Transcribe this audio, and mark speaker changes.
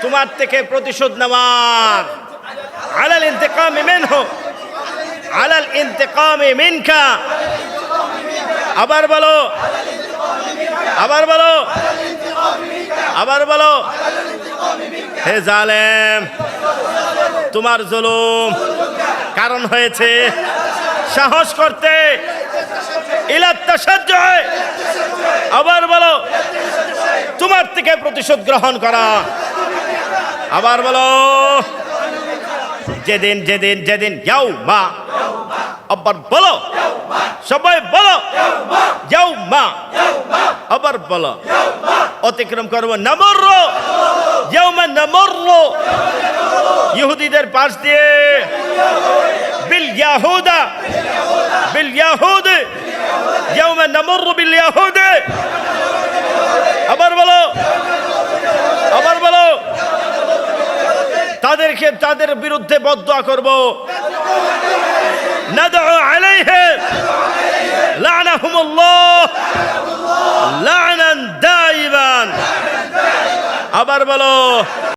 Speaker 1: তোমার থেকে প্রতিশোধ নেওয়ার আলাল ইন্তিকামি মিনহু আলাল ইন্তিকামি মিনকা আবার বলো আবার বলো আবার বলো হে জালেম তোমার জুলুম কারণ হয়েছে সাহস করতে ইলাত তাশাজ্জুয় আবার বলো তোমার থেকে প্রতিশোধ গ্রহণ করা আবার বলো যেদিন যেদিন যেদিন ইয়াউমা আবার বলো সবাই বলো ইয়াউমা আবার বলো অতিক্রম করব নামরু ইয়াউমা নামরু ইহুদিদের পাশ দিয়ে বিল ইয়াহুদা বিল ইয়াহুদ ইয়াউমা নামরু বিল ইয়াহুদ আবার বলো আবার বলো তাদেরকে তাদের বিরুদ্ধে বদদুয়া করব নাদউ আলাইহিম লা'নাহুমুল্লাহ লা'নান দাইমান আবার বলো